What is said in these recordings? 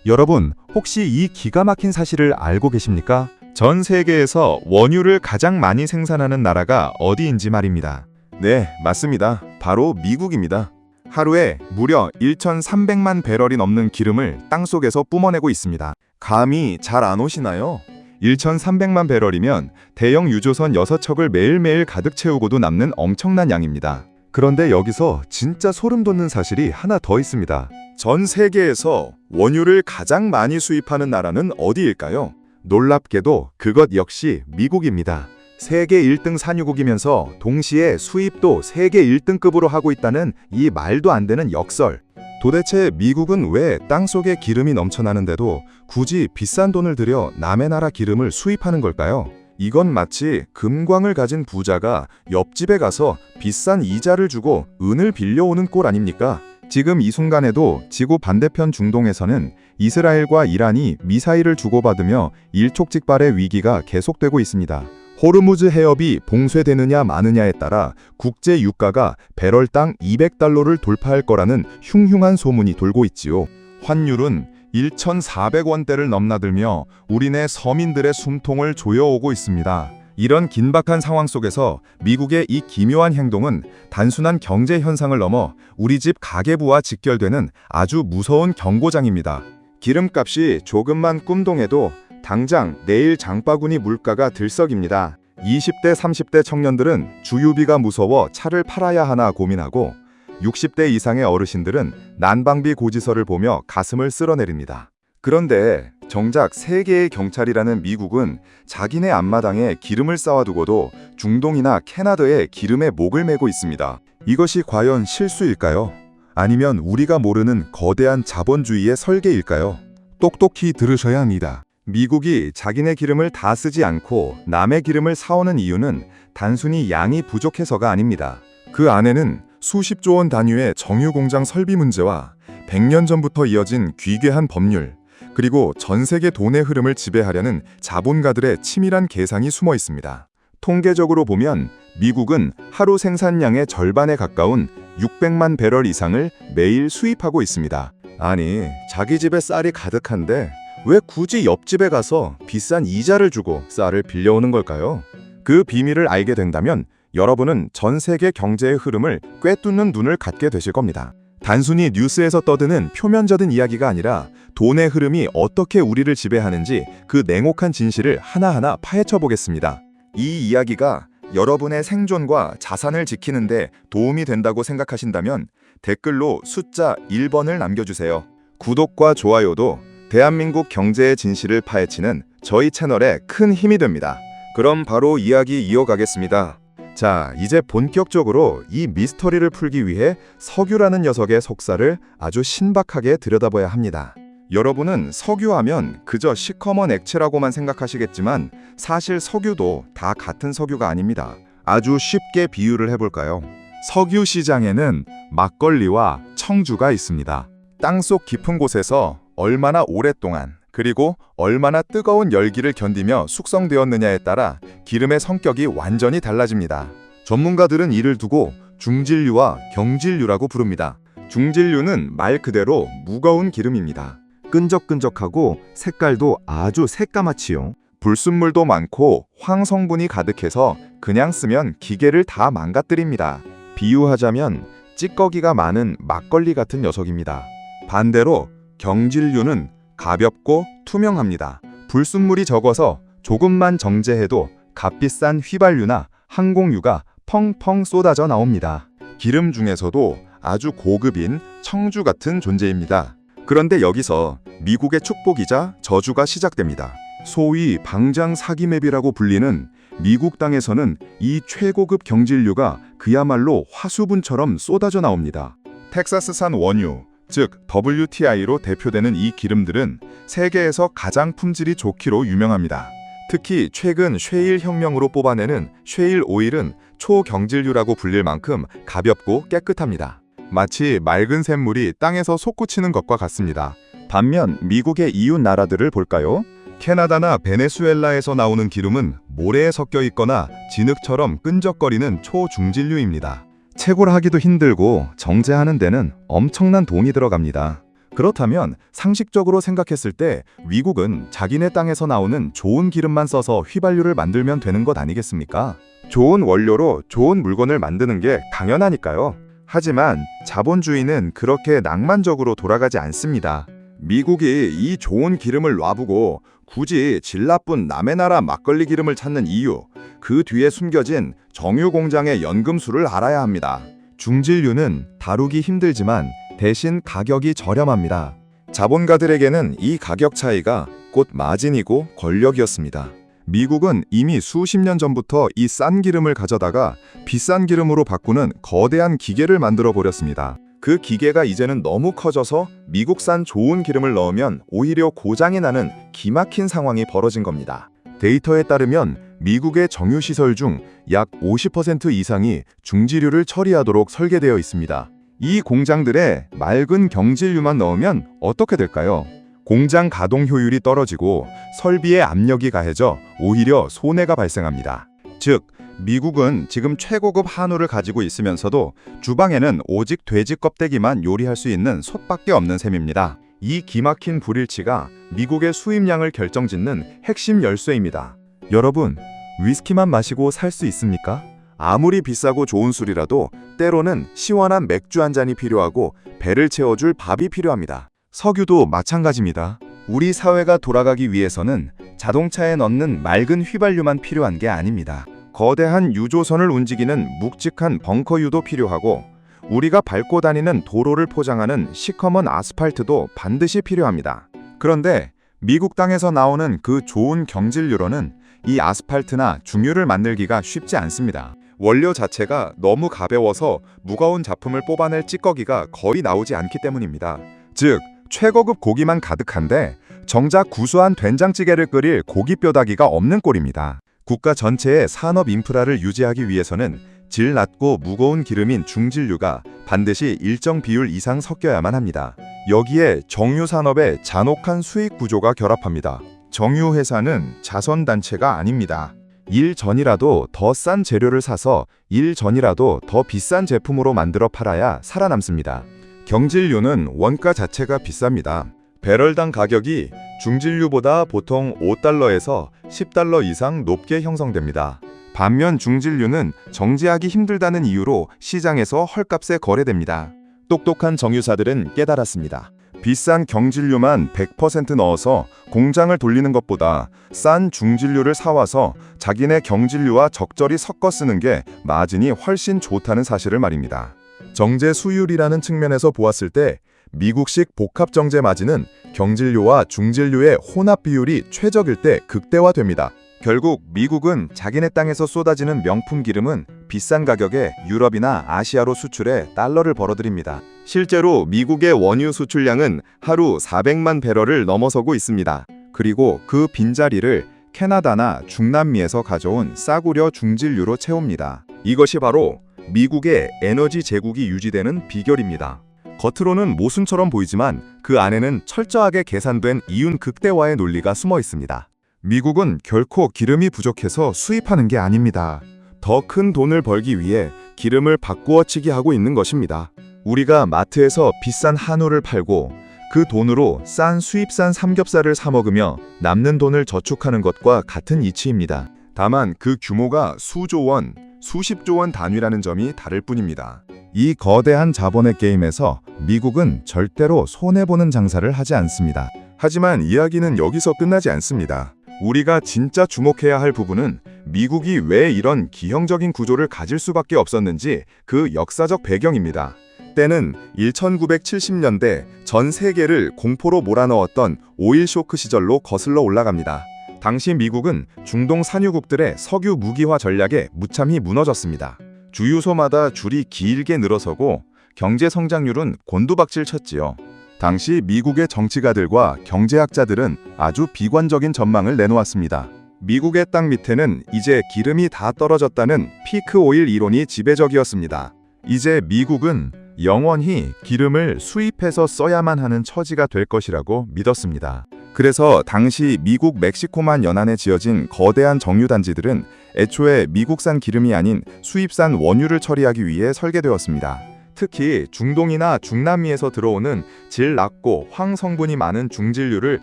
여러분, 혹시 이 기가 막힌 사실을 알고 계십니까? 전 세계에서 원유를 가장 많이 생산하는 나라가 어디인지 말입니다. 네, 맞습니다. 바로 미국입니다. 하루에 무려 1,300만 배럴이 넘는 기름을 땅속에서 뿜어내고 있습니다. 감이 잘 안 오시나요? 1,300만 배럴이면 대형 유조선 6척을 매일매일 가득 채우고도 남는 엄청난 양입니다. 그런데 여기서 진짜 소름 돋는 사실이 하나 더 있습니다. 전 세계에서 원유를 가장 많이 수입하는 나라는 어디일까요? 놀랍게도 그것 역시 미국입니다. 세계 1등 산유국이면서 동시에 수입도 세계 1등급으로 하고 있다는 이 말도 안 되는 역설. 도대체 미국은 왜 땅속에 기름이 넘쳐나는데도 굳이 비싼 돈을 들여 남의 나라 기름을 수입하는 걸까요? 이건 마치 금광을 가진 부자가 옆집에 가서 비싼 이자를 주고 은을 빌려오는 꼴 아닙니까? 지금 이 순간에도 지구 반대편 중동에서는 이스라엘과 이란이 미사일을 주고받으며 일촉즉발의 위기가 계속되고 있습니다. 호르무즈 해협이 봉쇄되느냐 마느냐에 따라 국제 유가가 배럴당 200달러를 돌파할 거라는 흉흉한 소문이 돌고 있지요. 환율은 1,400원대를 넘나들며 우리네 서민들의 숨통을 조여오고 있습니다. 이런 긴박한 상황 속에서 미국의 이 기묘한 행동은 단순한 경제 현상을 넘어 우리 집 가계부와 직결되는 아주 무서운 경고장입니다. 기름값이 조금만 꿈동해도 당장 내일 장바구니 물가가 들썩입니다. 20대, 30대 청년들은 주유비가 무서워 차를 팔아야 하나 고민하고 60대 이상의 어르신들은 난방비 고지서를 보며 가슴을 쓸어내립니다. 그런데 정작 세계의 경찰이라는 미국은 자기네 앞마당에 기름을 쌓아두고도 중동이나 캐나다에 기름에 목을 매고 있습니다. 이것이 과연 실수일까요? 아니면 우리가 모르는 거대한 자본주의의 설계일까요? 똑똑히 들으셔야 합니다. 미국이 자기네 기름을 다 쓰지 않고 남의 기름을 사오는 이유는 단순히 양이 부족해서가 아닙니다. 그 안에는 수십조 원 단위의 정유공장 설비 문제와 100년 전부터 이어진 귀괴한 법률, 그리고 전 세계 돈의 흐름을 지배하려는 자본가들의 치밀한 계산이 숨어 있습니다. 통계적으로 보면 미국은 하루 생산량의 절반에 가까운 600만 배럴 이상을 매일 수입하고 있습니다. 아니, 자기 집에 쌀이 가득한데 왜 굳이 옆집에 가서 비싼 이자를 주고 쌀을 빌려오는 걸까요? 그 비밀을 알게 된다면 여러분은 전 세계 경제의 흐름을 꿰뚫는 눈을 갖게 되실 겁니다. 단순히 뉴스에서 떠드는 표면적인 이야기가 아니라 돈의 흐름이 어떻게 우리를 지배하는지 그 냉혹한 진실을 하나하나 파헤쳐 보겠습니다. 이 이야기가 여러분의 생존과 자산을 지키는데 도움이 된다고 생각하신다면 댓글로 숫자 1번을 남겨주세요. 구독과 좋아요도 대한민국 경제의 진실을 파헤치는 저희 채널에 큰 힘이 됩니다. 그럼 바로 이야기 이어가겠습니다. 자, 이제 본격적으로 이 미스터리를 풀기 위해 석유라는 녀석의 속사를 아주 신박하게 들여다봐야 합니다. 여러분은 석유하면 그저 시커먼 액체라고만 생각하시겠지만 사실 석유도 다 같은 석유가 아닙니다. 아주 쉽게 비유를 해볼까요? 석유 시장에는 막걸리와 청주가 있습니다. 땅속 깊은 곳에서 얼마나 오랫동안 그리고 얼마나 뜨거운 열기를 견디며 숙성되었느냐에 따라 기름의 성격이 완전히 달라집니다. 전문가들은 이를 두고 중질류와 경질류라고 부릅니다. 중질류는 말 그대로 무거운 기름입니다. 끈적끈적하고 색깔도 아주 새까맣지요. 불순물도 많고 황성분이 가득해서 그냥 쓰면 기계를 다 망가뜨립니다. 비유하자면 찌꺼기가 많은 막걸리 같은 녀석입니다. 반대로 경질류는 가볍고 투명합니다. 불순물이 적어서 조금만 정제해도 값비싼 휘발유나 항공유가 펑펑 쏟아져 나옵니다. 기름 중에서도 아주 고급인 청주 같은 존재입니다. 그런데 여기서 미국의 축복이자 저주가 시작됩니다. 소위 방장 사기맵이라고 불리는 미국 땅에서는 이 최고급 경질류가 그야말로 화수분처럼 쏟아져 나옵니다. 텍사스산 원유, 즉 WTI로 대표되는 이 기름들은 세계에서 가장 품질이 좋기로 유명합니다. 특히 최근 쉐일 혁명으로 뽑아내는 쉐일 오일은 초경질류라고 불릴 만큼 가볍고 깨끗합니다. 마치 맑은 샘물이 땅에서 솟구치는 것과 같습니다. 반면 미국의 이웃 나라들을 볼까요? 캐나다나 베네수엘라에서 나오는 기름은 모래에 섞여 있거나 진흙처럼 끈적거리는 초중질류입니다. 채굴하기도 힘들고 정제하는 데는 엄청난 돈이 들어갑니다. 그렇다면 상식적으로 생각했을 때 미국은 자기네 땅에서 나오는 좋은 기름만 써서 휘발유를 만들면 되는 것 아니겠습니까? 좋은 원료로 좋은 물건을 만드는 게 당연하니까요. 하지만 자본주의는 그렇게 낭만적으로 돌아가지 않습니다. 미국이 이 좋은 기름을 놔두고 굳이 질 나쁜 남의 나라 막걸리 기름을 찾는 이유, 그 뒤에 숨겨진 정유 공장의 연금술을 알아야 합니다. 중질유는 다루기 힘들지만 대신 가격이 저렴합니다. 자본가들에게는 이 가격 차이가 곧 마진이고 권력이었습니다. 미국은 이미 수십 년 전부터 이 싼 기름을 가져다가 비싼 기름으로 바꾸는 거대한 기계를 만들어 버렸습니다. 그 기계가 이제는 너무 커져서 미국산 좋은 기름을 넣으면 오히려 고장이 나는 기막힌 상황이 벌어진 겁니다. 데이터에 따르면 미국의 정유시설 중 약 50% 이상이 중지류를 처리하도록 설계되어 있습니다. 이 공장들에 맑은 경질유만 넣으면 어떻게 될까요? 공장 가동 효율이 떨어지고 설비에 압력이 가해져 오히려 손해가 발생합니다. 즉, 미국은 지금 최고급 한우를 가지고 있으면서도 주방에는 오직 돼지 껍데기만 요리할 수 있는 솥밖에 없는 셈입니다. 이 기막힌 불일치가 미국의 수입량을 결정짓는 핵심 열쇠입니다. 여러분, 위스키만 마시고 살 수 있습니까? 아무리 비싸고 좋은 술이라도 때로는 시원한 맥주 한 잔이 필요하고 배를 채워줄 밥이 필요합니다. 석유도 마찬가지입니다. 우리 사회가 돌아가기 위해서는 자동차에 넣는 맑은 휘발유만 필요한 게 아닙니다. 거대한 유조선을 움직이는 묵직한 벙커유도 필요하고 우리가 밟고 다니는 도로를 포장하는 시커먼 아스팔트도 반드시 필요합니다. 그런데 미국 땅에서 나오는 그 좋은 경질유로는 이 아스팔트나 중유를 만들기가 쉽지 않습니다. 원료 자체가 너무 가벼워서 무거운 작품을 뽑아낼 찌꺼기가 거의 나오지 않기 때문입니다. 즉, 최고급 고기만 가득한데 정작 구수한 된장찌개를 끓일 고기 뼈다귀가 없는 꼴입니다. 국가 전체의 산업 인프라를 유지하기 위해서는 질 낮고 무거운 기름인 중질유가 반드시 일정 비율 이상 섞여야만 합니다. 여기에 정유 산업의 잔혹한 수익 구조가 결합합니다. 정유 회사는 자선단체가 아닙니다. 일 전이라도 더 싼 재료를 사서 일 전이라도 더 비싼 제품으로 만들어 팔아야 살아남습니다. 경질유는 원가 자체가 비쌉니다. 배럴당 가격이 중질유보다 보통 5달러에서 10달러 이상 높게 형성됩니다. 반면 중질유는 정제하기 힘들다는 이유로 시장에서 헐값에 거래됩니다. 똑똑한 정유사들은 깨달았습니다. 비싼 경질유만 100% 넣어서 공장을 돌리는 것보다 싼 중질유를 사와서 자기네 경질유와 적절히 섞어 쓰는 게 마진이 훨씬 좋다는 사실을 말입니다. 정제 수율이라는 측면에서 보았을 때 미국식 복합 정제 마진은 경질유와 중질유의 혼합 비율이 최적일 때 극대화됩니다. 결국 미국은 자기네 땅에서 쏟아지는 명품 기름은 비싼 가격에 유럽이나 아시아로 수출해 달러를 벌어들입니다. 실제로 미국의 원유 수출량은 하루 400만 배럴을 넘어서고 있습니다. 그리고 그 빈자리를 캐나다나 중남미에서 가져온 싸구려 중질유로 채웁니다. 이것이 바로 미국의 에너지 제국이 유지되는 비결입니다. 겉으로는 모순처럼 보이지만 그 안에는 철저하게 계산된 이윤 극대화의 논리가 숨어 있습니다. 미국은 결코 기름이 부족해서 수입하는 게 아닙니다. 더 큰 돈을 벌기 위해 기름을 바꾸어치기 하고 있는 것입니다. 우리가 마트에서 비싼 한우를 팔고 그 돈으로 싼 수입산 삼겹살을 사 먹으며 남는 돈을 저축하는 것과 같은 이치입니다. 다만 그 규모가 수조 원, 수십조 원 단위라는 점이 다를 뿐입니다. 이 거대한 자본의 게임에서 미국은 절대로 손해보는 장사를 하지 않습니다. 하지만 이야기는 여기서 끝나지 않습니다. 우리가 진짜 주목해야 할 부분은 미국이 왜 이런 기형적인 구조를 가질 수밖에 없었는지 그 역사적 배경입니다. 때는 1970년대 전 세계를 공포로 몰아넣었던 오일 쇼크 시절로 거슬러 올라갑니다. 당시 미국은 중동 산유국들의 석유 무기화 전략에 무참히 무너졌습니다. 주유소마다 줄이 길게 늘어서고 경제 성장률은 곤두박질 쳤지요. 당시 미국의 정치가들과 경제학자들은 아주 비관적인 전망을 내놓았습니다. 미국의 땅 밑에는 이제 기름이 다 떨어졌다는 피크 오일 이론이 지배적이었습니다. 이제 미국은 영원히 기름을 수입해서 써야만 하는 처지가 될 것이라고 믿었습니다. 그래서 당시 미국 멕시코만 연안에 지어진 거대한 정유단지들은 애초에 미국산 기름이 아닌 수입산 원유를 처리하기 위해 설계되었습니다. 특히 중동이나 중남미에서 들어오는 질 낮고 황 성분이 많은 중진류를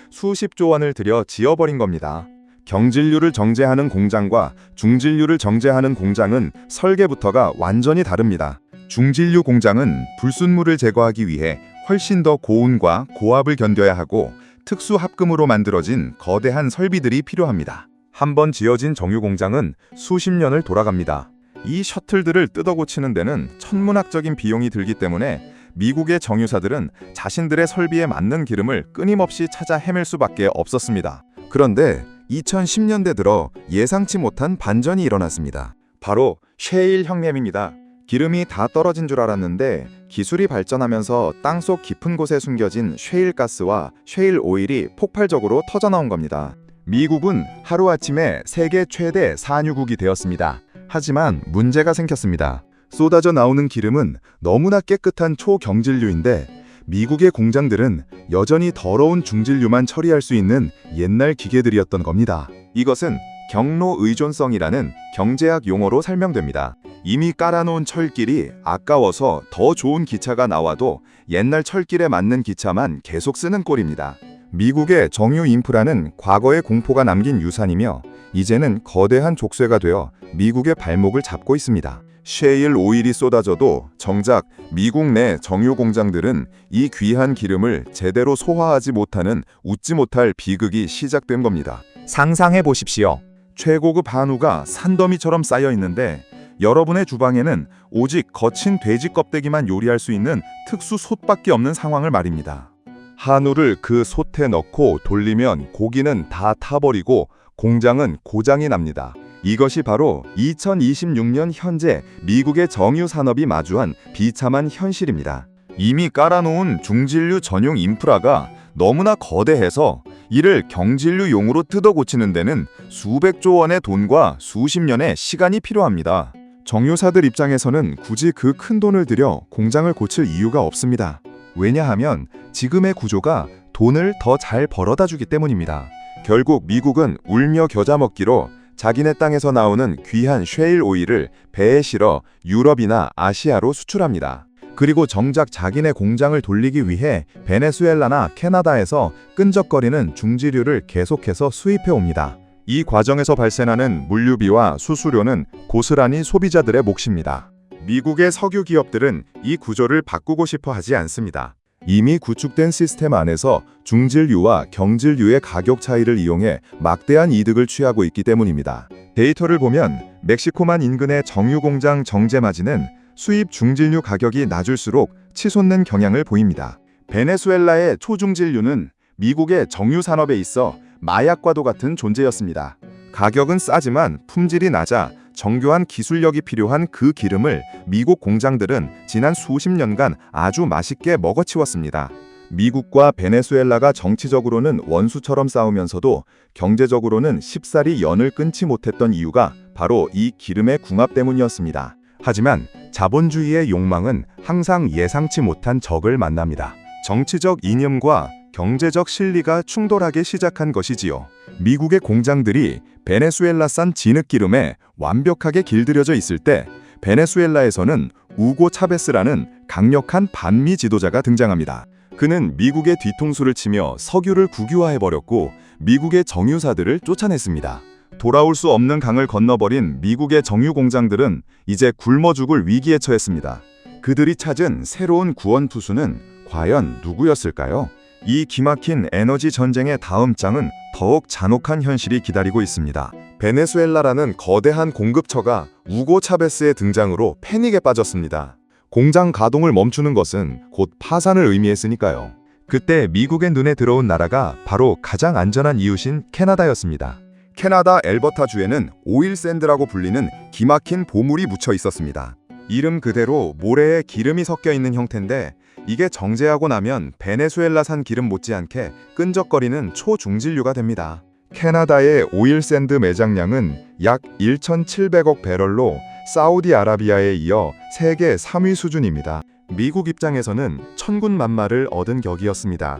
수십조 원을 들여 지어버린 겁니다. 경질류를 정제하는 공장과 중질류를 정제하는 공장은 설계부터가 완전히 다릅니다. 중질류 공장은 불순물을 제거하기 위해 훨씬 더 고온과 고압을 견뎌야 하고 특수 합금으로 만들어진 거대한 설비들이 필요합니다. 한번 지어진 정유 공장은 수십 년을 돌아갑니다. 이 셔틀들을 뜯어 고치는 데는 천문학적인 비용이 들기 때문에 미국의 정유사들은 자신들의 설비에 맞는 기름을 끊임없이 찾아 헤맬 수밖에 없었습니다. 그런데 2010년대 들어 예상치 못한 반전이 일어났습니다. 바로 셰일 혁명입니다. 기름이 다 떨어진 줄 알았는데 기술이 발전하면서 땅속 깊은 곳에 숨겨진 셰일 가스와 셰일 오일이 폭발적으로 터져나온 겁니다. 미국은 하루아침에 세계 최대 산유국이 되었습니다. 하지만 문제가 생겼습니다. 쏟아져 나오는 기름은 너무나 깨끗한 초경질류인데 미국의 공장들은 여전히 더러운 중질류만 처리할 수 있는 옛날 기계들이었던 겁니다. 이것은 경로 의존성이라는 경제학 용어로 설명됩니다. 이미 깔아놓은 철길이 아까워서 더 좋은 기차가 나와도 옛날 철길에 맞는 기차만 계속 쓰는 꼴입니다. 미국의 정유 인프라는 과거의 공포가 남긴 유산이며 이제는 거대한 족쇄가 되어 미국의 발목을 잡고 있습니다. 셰일 오일이 쏟아져도 정작 미국 내 정유 공장들은 이 귀한 기름을 제대로 소화하지 못하는 웃지 못할 비극이 시작된 겁니다. 상상해 보십시오. 최고급 한우가 산더미처럼 쌓여 있는데 여러분의 주방에는 오직 거친 돼지 껍데기만 요리할 수 있는 특수 솥밖에 없는 상황을 말입니다. 한우를 그 솥에 넣고 돌리면 고기는 다 타버리고 공장은 고장이 납니다. 이것이 바로 2026년 현재 미국의 정유 산업이 마주한 비참한 현실입니다. 이미 깔아놓은 중진류 전용 인프라가 너무나 거대해서 이를 경진류용으로 뜯어 고치는 데는 수백조 원의 돈과 수십 년의 시간이 필요합니다. 정유사들 입장에서는 굳이 그 큰 돈을 들여 공장을 고칠 이유가 없습니다. 왜냐하면 지금의 구조가 돈을 더 잘 벌어다 주기 때문입니다. 결국 미국은 울며 겨자 먹기로 자기네 땅에서 나오는 귀한 셰일 오일을 배에 실어 유럽이나 아시아로 수출합니다. 그리고 정작 자기네 공장을 돌리기 위해 베네수엘라나 캐나다에서 끈적거리는 중지류를 계속해서 수입해 옵니다. 이 과정에서 발생하는 물류비와 수수료는 고스란히 소비자들의 몫입니다. 미국의 석유 기업들은 이 구조를 바꾸고 싶어 하지 않습니다. 이미 구축된 시스템 안에서 중질류와 경질류의 가격 차이를 이용해 막대한 이득을 취하고 있기 때문입니다. 데이터를 보면 멕시코만 인근의 정유 공장 정제 마진은 수입 중질류 가격이 낮을수록 치솟는 경향을 보입니다. 베네수엘라의 초중질류는 미국의 정유 산업에 있어 마약과도 같은 존재였습니다. 가격은 싸지만 품질이 낮아 정교한 기술력이 필요한 그 기름을 미국 공장들은 지난 수십 년간 아주 맛있게 먹어치웠습니다. 미국과 베네수엘라가 정치적으로는 원수처럼 싸우면서도 경제적으로는 쉽사리 연을 끊지 못했던 이유가 바로 이 기름의 궁합 때문이었습니다. 하지만 자본주의의 욕망은 항상 예상치 못한 적을 만납니다. 정치적 이념과 경제적 실리가 충돌하기 시작한 것이지요. 미국의 공장들이 베네수엘라산 진흙기름에 완벽하게 길들여져 있을 때 베네수엘라에서는 우고 차베스라는 강력한 반미 지도자가 등장합니다. 그는 미국의 뒤통수를 치며 석유를 국유화해버렸고 미국의 정유사들을 쫓아냈습니다. 돌아올 수 없는 강을 건너버린 미국의 정유 공장들은 이제 굶어 죽을 위기에 처했습니다. 그들이 찾은 새로운 구원투수는 과연 누구였을까요? 이 기막힌 에너지 전쟁의 다음 장은 더욱 잔혹한 현실이 기다리고 있습니다. 베네수엘라라는 거대한 공급처가 우고 차베스의 등장으로 패닉에 빠졌습니다. 공장 가동을 멈추는 것은 곧 파산을 의미했으니까요. 그때 미국의 눈에 들어온 나라가 바로 가장 안전한 이웃인 캐나다였습니다. 캐나다 엘버타주에는 오일샌드라고 불리는 기막힌 보물이 묻혀 있었습니다. 이름 그대로 모래에 기름이 섞여 있는 형태인데 이게 정제하고 나면 베네수엘라산 기름 못지않게 끈적거리는 초중질류가 됩니다. 캐나다의 오일샌드 매장량은 약 1,700억 배럴로 사우디아라비아에 이어 세계 3위 수준입니다. 미국 입장에서는 천군만마를 얻은 격이었습니다.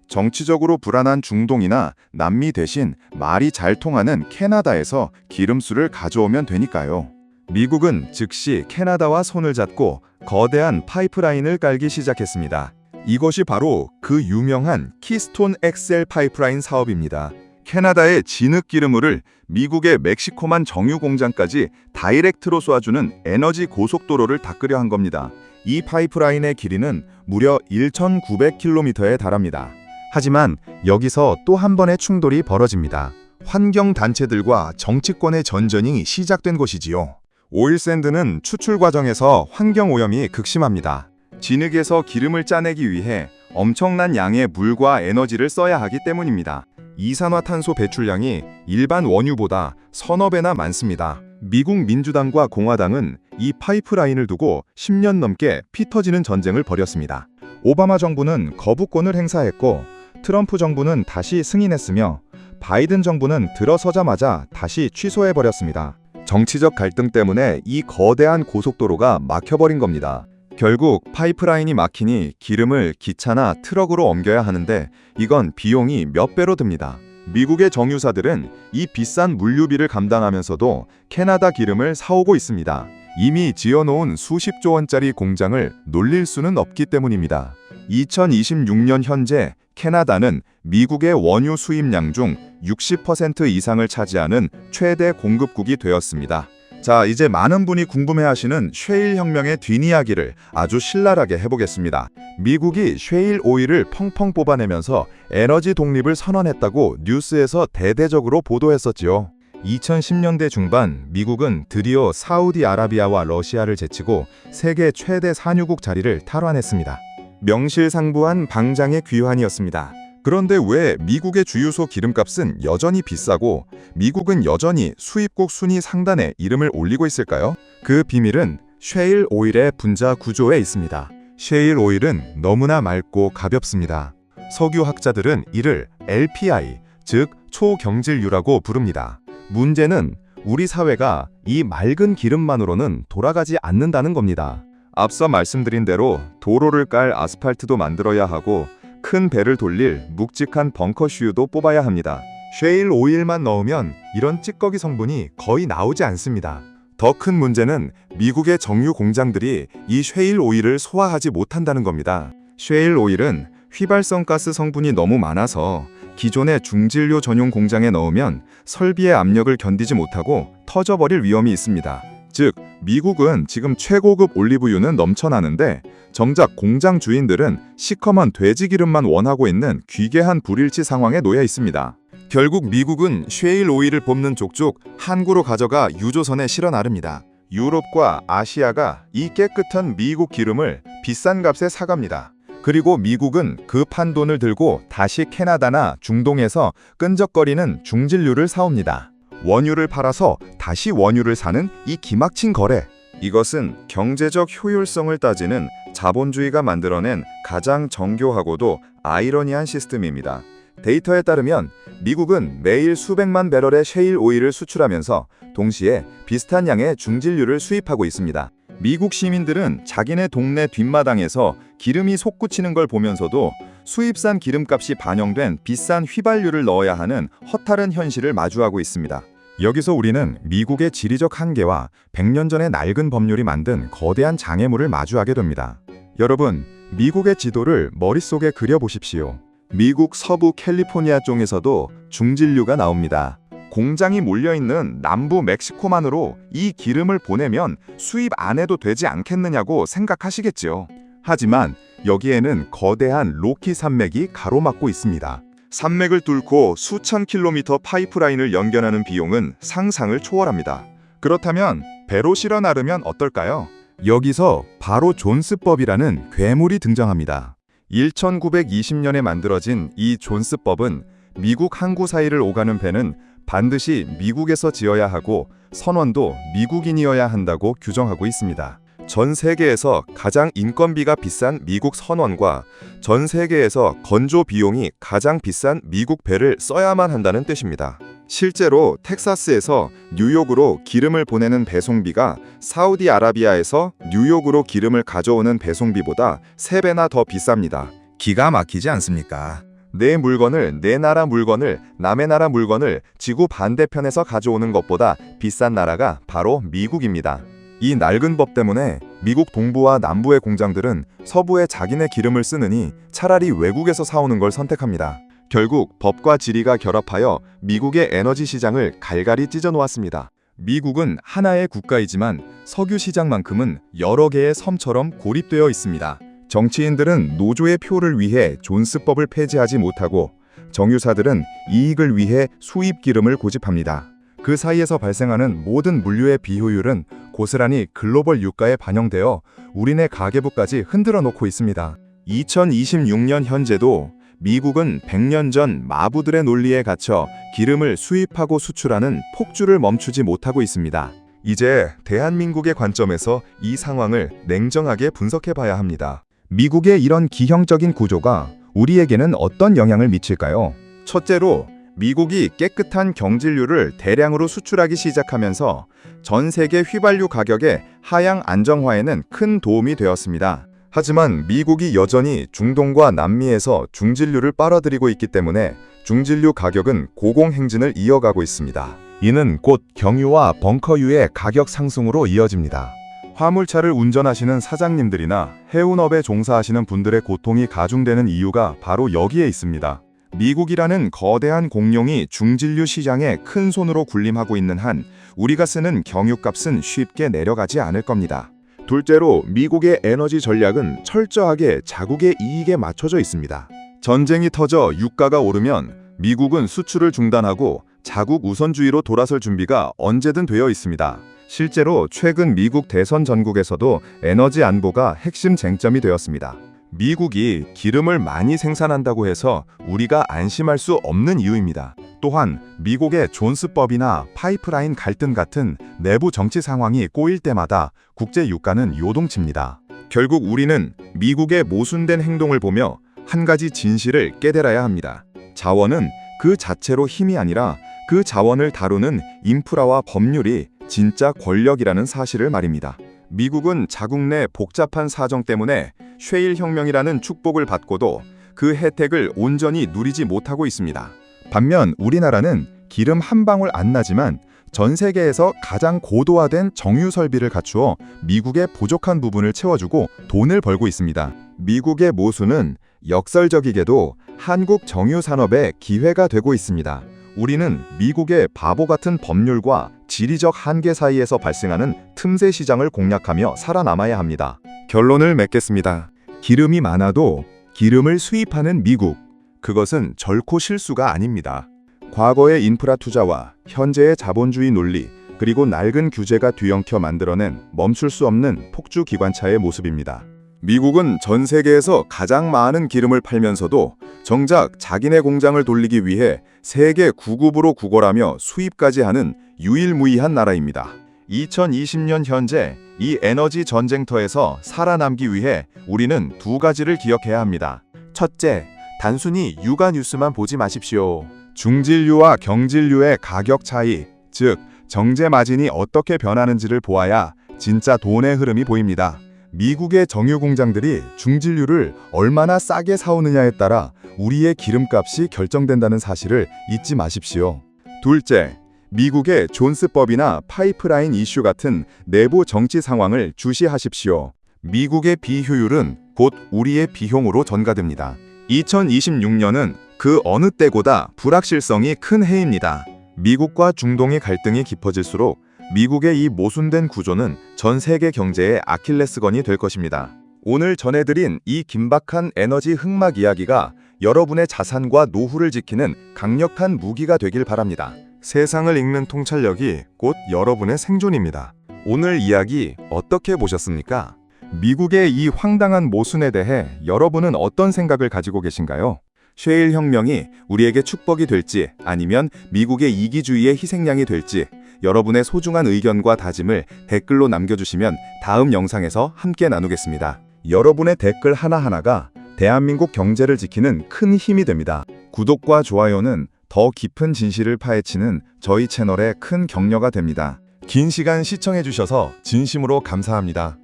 정치적으로 불안한 중동이나 남미 대신 말이 잘 통하는 캐나다에서 기름수를 가져오면 되니까요. 미국은 즉시 캐나다와 손을 잡고 거대한 파이프라인을 깔기 시작했습니다. 이것이 바로 그 유명한 키스톤 엑셀 파이프라인 사업입니다. 캐나다의 진흙 기름물을 미국의 멕시코만 정유 공장까지 다이렉트로 쏴주는 에너지 고속도로를 닦으려 한 겁니다. 이 파이프라인의 길이는 무려 1,900km에 달합니다. 하지만 여기서 또 한 번의 충돌이 벌어집니다. 환경단체들과 정치권의 전전이 시작된 것이지요. 오일샌드는 추출 과정에서 환경오염이 극심합니다. 진흙에서 기름을 짜내기 위해 엄청난 양의 물과 에너지를 써야 하기 때문입니다. 이산화탄소 배출량이 일반 원유보다 서너 배나 많습니다. 미국 민주당과 공화당은 이 파이프라인을 두고 10년 넘게 피 터지는 전쟁을 벌였습니다. 오바마 정부는 거부권을 행사했고 트럼프 정부는 다시 승인했으며 바이든 정부는 들어서자마자 다시 취소해버렸습니다. 정치적 갈등 때문에 이 거대한 고속도로가 막혀버린 겁니다. 결국 파이프라인이 막히니 기름을 기차나 트럭으로 옮겨야 하는데 이건 비용이 몇 배로 듭니다. 미국의 정유사들은 이 비싼 물류비를 감당하면서도 캐나다 기름을 사오고 있습니다. 이미 지어놓은 수십조 원짜리 공장을 놀릴 수는 없기 때문입니다. 2026년 현재 캐나다는 미국의 원유 수입량 중 60% 이상을 차지하는 최대 공급국이 되었습니다. 자, 이제 많은 분이 궁금해하시는 쉐일 혁명의 뒷이야기를 아주 신랄하게 해보겠습니다. 미국이 쉐일 오일을 펑펑 뽑아내면서 에너지 독립을 선언했다고 뉴스에서 대대적으로 보도했었지요. 2010년대 중반 미국은 드디어 사우디아라비아와 러시아를 제치고 세계 최대 산유국 자리를 탈환했습니다. 명실상부한 방장의 귀환이었습니다. 그런데 왜 미국의 주유소 기름값은 여전히 비싸고 미국은 여전히 수입국 순위 상단에 이름을 올리고 있을까요? 그 비밀은 쉐일 오일의 분자 구조에 있습니다. 쉐일 오일은 너무나 맑고 가볍습니다. 석유학자들은 이를 LPI, 즉 초경질유라고 부릅니다. 문제는 우리 사회가 이 맑은 기름만으로는 돌아가지 않는다는 겁니다. 앞서 말씀드린 대로 도로를 깔 아스팔트도 만들어야 하고 큰 배를 돌릴 묵직한 벙커 슈유도 뽑아야 합니다. 쉐일 오일만 넣으면 이런 찌꺼기 성분이 거의 나오지 않습니다. 더 큰 문제는 미국의 정유 공장들이 이 쉐일 오일을 소화하지 못한다는 겁니다. 쉐일 오일은 휘발성 가스 성분이 너무 많아서 기존의 중진료 전용 공장에 넣으면 설비의 압력을 견디지 못하고 터져버릴 위험이 있습니다. 즉, 미국은 지금 최고급 올리브유는 넘쳐나는데 정작 공장 주인들은 시커먼 돼지 기름만 원하고 있는 귀괴한 불일치 상황에 놓여 있습니다. 결국 미국은 쉐일 오일을 뽑는 족족 항구로 가져가 유조선에 실어 나릅니다. 유럽과 아시아가 이 깨끗한 미국 기름을 비싼 값에 사갑니다. 그리고 미국은 그 판돈을 들고 다시 캐나다나 중동에서 끈적거리는 중진류를 사옵니다. 원유를 팔아서 다시 원유를 사는 이 기막힌 거래. 이것은 경제적 효율성을 따지는 자본주의가 만들어낸 가장 정교하고도 아이러니한 시스템입니다. 데이터에 따르면 미국은 매일 수백만 배럴의 셰일 오일을 수출하면서 동시에 비슷한 양의 중진류를 수입하고 있습니다. 미국 시민들은 자기네 동네 뒷마당에서 기름이 솟구치는 걸 보면서도 수입산 기름값이 반영된 비싼 휘발유를 넣어야 하는 허탈한 현실을 마주하고 있습니다. 여기서 우리는 미국의 지리적 한계와 100년 전의 낡은 법률이 만든 거대한 장애물을 마주하게 됩니다. 여러분, 미국의 지도를 머릿속에 그려보십시오. 미국 서부 캘리포니아 쪽에서도 중진류가 나옵니다. 공장이 몰려있는 남부 멕시코만으로 이 기름을 보내면 수입 안 해도 되지 않겠느냐고 생각하시겠지요. 하지만 여기에는 거대한 로키 산맥이 가로막고 있습니다. 산맥을 뚫고 수천 킬로미터 파이프라인을 연결하는 비용은 상상을 초월합니다. 그렇다면 배로 실어 나르면 어떨까요? 여기서 바로 존스법이라는 괴물이 등장합니다. 1920년에 만들어진 이 존스법은 미국 항구 사이를 오가는 배는 반드시 미국에서 지어야 하고 선원도 미국인이어야 한다고 규정하고 있습니다. 전 세계에서 가장 인건비가 비싼 미국 선원과 전 세계에서 건조 비용이 가장 비싼 미국 배를 써야만 한다는 뜻입니다. 실제로 텍사스에서 뉴욕으로 기름을 보내는 배송비가 사우디아라비아에서 뉴욕으로 기름을 가져오는 배송비보다 3배나 더 비쌉니다. 기가 막히지 않습니까? 내 물건을, 내 나라 물건을, 남의 나라 물건을 지구 반대편에서 가져오는 것보다 비싼 나라가 바로 미국입니다. 이 낡은 법 때문에 미국 동부와 남부의 공장들은 서부에 자기네 기름을 쓰느니 차라리 외국에서 사오는 걸 선택합니다. 결국 법과 지리가 결합하여 미국의 에너지 시장을 갈갈이 찢어 놓았습니다. 미국은 하나의 국가이지만 석유 시장만큼은 여러 개의 섬처럼 고립되어 있습니다. 정치인들은 노조의 표를 위해 존스법을 폐지하지 못하고 정유사들은 이익을 위해 수입 기름을 고집합니다. 그 사이에서 발생하는 모든 물류의 비효율은 고스란히 글로벌 유가에 반영되어 우리네 가계부까지 흔들어 놓고 있습니다. 2026년 현재도 미국은 100년 전 마부들의 논리에 갇혀 기름을 수입하고 수출하는 폭주를 멈추지 못하고 있습니다. 이제 대한민국의 관점에서 이 상황을 냉정하게 분석해 봐야 합니다. 미국의 이런 기형적인 구조가 우리에게는 어떤 영향을 미칠까요? 첫째로 미국이 깨끗한 경질유를 대량으로 수출하기 시작하면서 전 세계 휘발유 가격의 하향 안정화에는 큰 도움이 되었습니다. 하지만 미국이 여전히 중동과 남미에서 중진류를 빨아들이고 있기 때문에 중진류 가격은 고공행진을 이어가고 있습니다. 이는 곧 경유와 벙커유의 가격 상승으로 이어집니다. 화물차를 운전하시는 사장님들이나 해운업에 종사하시는 분들의 고통이 가중되는 이유가 바로 여기에 있습니다. 미국이라는 거대한 공룡이 중진류 시장에 큰 손으로 군림하고 있는 한 우리가 쓰는 경유값은 쉽게 내려가지 않을 겁니다. 둘째로 미국의 에너지 전략은 철저하게 자국의 이익에 맞춰져 있습니다. 전쟁이 터져 유가가 오르면 미국은 수출을 중단하고 자국 우선주의로 돌아설 준비가 언제든 되어 있습니다. 실제로 최근 미국 대선 전국에서도 에너지 안보가 핵심 쟁점이 되었습니다. 미국이 기름을 많이 생산한다고 해서 우리가 안심할 수 없는 이유입니다. 또한 미국의 존스법이나 파이프라인 갈등 같은 내부 정치 상황이 꼬일 때마다 국제 유가는 요동칩니다. 결국 우리는 미국의 모순된 행동을 보며 한 가지 진실을 깨달아야 합니다. 자원은 그 자체로 힘이 아니라 그 자원을 다루는 인프라와 법률이 진짜 권력이라는 사실을 말입니다. 미국은 자국 내 복잡한 사정 때문에 셰일 혁명이라는 축복을 받고도 그 혜택을 온전히 누리지 못하고 있습니다. 반면 우리나라는 기름 한 방울 안 나지만 전 세계에서 가장 고도화된 정유 설비를 갖추어 미국의 부족한 부분을 채워주고 돈을 벌고 있습니다. 미국의 모순은 역설적이게도 한국 정유 산업의 기회가 되고 있습니다. 우리는 미국의 바보 같은 법률과 지리적 한계 사이에서 발생하는 틈새 시장을 공략하며 살아남아야 합니다. 결론을 맺겠습니다. 기름이 많아도 기름을 수입하는 미국. 그것은 결코 실수가 아닙니다. 과거의 인프라 투자와 현재의 자본주의 논리, 그리고 낡은 규제가 뒤엉켜 만들어낸 멈출 수 없는 폭주 기관차의 모습입니다. 미국은 전 세계에서 가장 많은 기름을 팔면서도 정작 자기네 공장을 돌리기 위해 세계 9급으로 구걸하며 수입까지 하는 유일무이한 나라입니다. 2020년 현재 이 에너지 전쟁터에서 살아남기 위해 우리는 두 가지를 기억해야 합니다. 첫째, 단순히 육아 뉴스만 보지 마십시오. 중진류와 경진류의 가격 차이, 즉 정제 마진이 어떻게 변하는지를 보아야 진짜 돈의 흐름이 보입니다. 미국의 정유 공장들이 중진류를 얼마나 싸게 사오느냐에 따라 우리의 기름값이 결정된다는 사실을 잊지 마십시오. 둘째, 미국의 존스법이나 파이프라인 이슈 같은 내부 정치 상황을 주시하십시오. 미국의 비효율은 곧 우리의 비용으로 전가됩니다. 2026년은 그 어느 때보다 불확실성이 큰 해입니다. 미국과 중동의 갈등이 깊어질수록 미국의 이 모순된 구조는 전 세계 경제의 아킬레스건이 될 것입니다. 오늘 전해드린 이 긴박한 에너지 흑막 이야기가 여러분의 자산과 노후를 지키는 강력한 무기가 되길 바랍니다. 세상을 읽는 통찰력이 곧 여러분의 생존입니다. 오늘 이야기 어떻게 보셨습니까? 미국의 이 황당한 모순에 대해 여러분은 어떤 생각을 가지고 계신가요? 셰일 혁명이 우리에게 축복이 될지 아니면 미국의 이기주의의 희생양이 될지 여러분의 소중한 의견과 다짐을 댓글로 남겨주시면 다음 영상에서 함께 나누겠습니다. 여러분의 댓글 하나하나가 대한민국 경제를 지키는 큰 힘이 됩니다. 구독과 좋아요는 더 깊은 진실을 파헤치는 저희 채널의 큰 격려가 됩니다. 긴 시간 시청해주셔서 진심으로 감사합니다.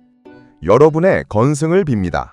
여러분의 건승을 빕니다.